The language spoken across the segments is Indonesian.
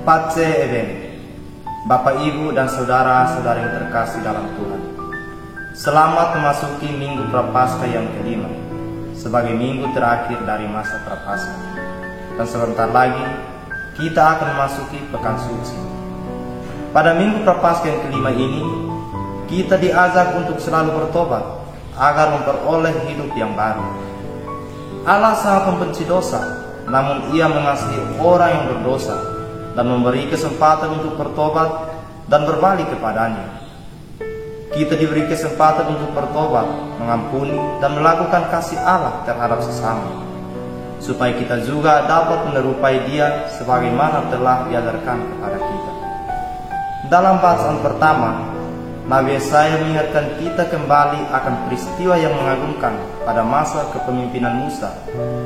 Pace Eben, Bapak Ibu dan saudara-saudara yang terkasih dalam Tuhan. Selamat memasuki Minggu Prapaskah yang kelima, sebagai minggu terakhir dari masa Prapaskah. Dan sebentar lagi kita akan memasuki Pekan Suci. Pada Minggu Prapaskah yang kelima ini, kita diajak untuk selalu bertobat agar memperoleh hidup yang baru. Allah sangat membenci dosa, namun Ia mengasihi orang yang berdosa dan memberi kesempatan untuk bertobat dan berbalik kepadanya. Kita diberi kesempatan untuk bertobat, mengampuni, dan melakukan kasih Allah terhadap sesama, supaya kita juga dapat menyerupai Dia sebagaimana telah diajarkan kepada kita. Dalam bacaan pertama, Nabi Yesaya mengingatkan kita kembali akan peristiwa yang mengagumkan pada masa kepemimpinan Musa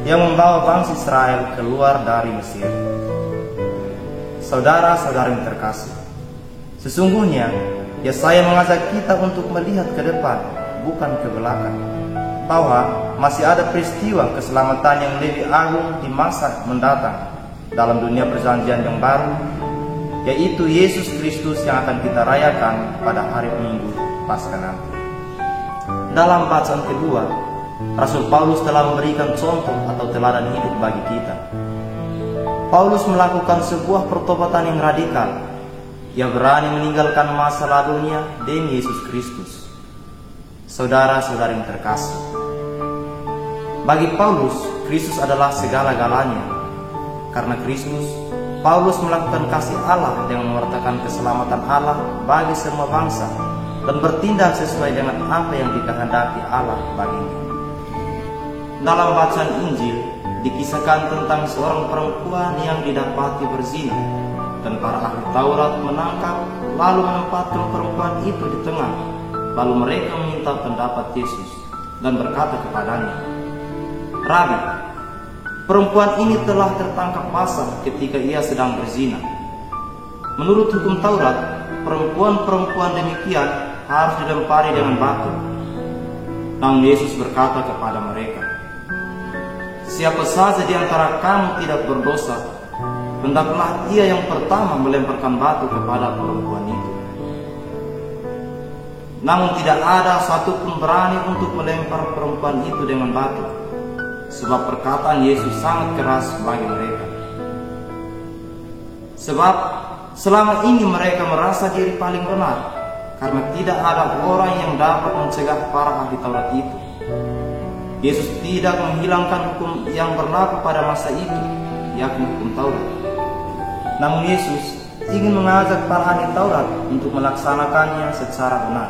yang membawa bangsa Israel keluar dari Mesir. Saudara-saudara yang terkasih, sesungguhnya Yesaya mengajak kita untuk melihat ke depan, bukan ke belakang, bahwa masih ada peristiwa keselamatan yang lebih agung di masa mendatang dalam dunia perjanjian yang baru, yaitu Yesus Kristus yang akan kita rayakan pada hari Minggu Paskah nanti. Dalam bacaan kedua, Rasul Paulus telah memberikan contoh atau teladan hidup bagi kita. Paulus melakukan sebuah pertobatan yang radikal. Ia berani meninggalkan masa lalunya demi Yesus Kristus. Saudara-saudara yang terkasih, bagi Paulus, Kristus adalah segala-galanya. Karena Kristus, Paulus melakukan kasih Allah dengan mewartakan keselamatan Allah bagi semua bangsa dan bertindak sesuai dengan apa yang dikehendaki Allah baginya. Dalam bacaan Injil dikisahkan tentang seorang perempuan yang didapati berzina, dan para ahli Taurat menangkap lalu menempatkan perempuan itu di tengah. Lalu mereka meminta pendapat Yesus dan berkata kepadanya, "Rabi, perempuan ini telah tertangkap basah ketika ia sedang berzina. Menurut hukum Taurat, perempuan-perempuan demikian harus dilempari dengan batu." Namun Yesus berkata kepada mereka, "Siapa saja di antara kamu tidak berdosa, hendaklah ia yang pertama melemparkan batu kepada perempuan itu." Namun tidak ada satupun berani untuk melempar perempuan itu dengan batu, sebab perkataan Yesus sangat keras bagi mereka. Sebab selama ini mereka merasa diri paling benar, karena tidak ada orang yang dapat mencegah para ahli Taurat itu. Yesus tidak menghilangkan hukum yang berlaku pada masa itu, yakni hukum Taurat. Namun Yesus ingin mengajak para ahli Taurat untuk melaksanakannya secara benar.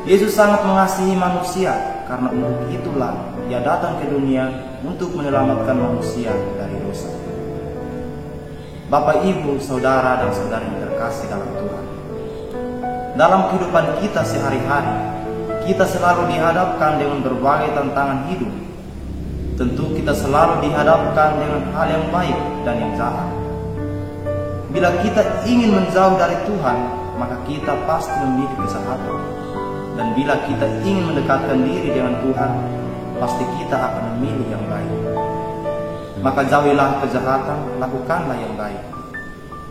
Yesus sangat mengasihi manusia, karena untuk itulah Ia datang ke dunia untuk menyelamatkan manusia dari dosa. Bapak, Ibu, saudara dan saudari yang terkasih dalam Tuhan, dalam kehidupan kita sehari-hari, kita selalu dihadapkan dengan berbagai tantangan hidup. Tentu kita selalu dihadapkan dengan hal yang baik dan yang jahat. Bila kita ingin menjauh dari Tuhan, maka kita pasti memilih kejahatan. Dan bila kita ingin mendekatkan diri dengan Tuhan, pasti kita akan memilih yang baik. Maka jauhilah kejahatan, lakukanlah yang baik.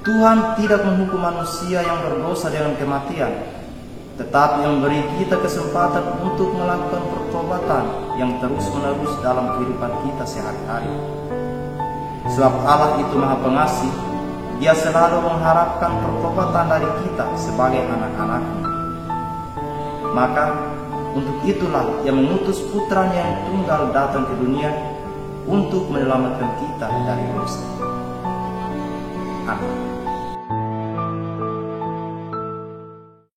Tuhan tidak menghukum manusia yang berdosa dengan kematian, tetapi yang memberi kita kesempatan untuk melakukan pertobatan yang terus-menerus dalam kehidupan kita sehari-hari. Sebab Allah itu Maha Pengasih, Dia selalu mengharapkan pertobatan dari kita sebagai anak-anak-Nya. Maka untuk itulah Ia mengutus putranya yang tunggal datang ke dunia untuk menyelamatkan kita dari dosa. Amin.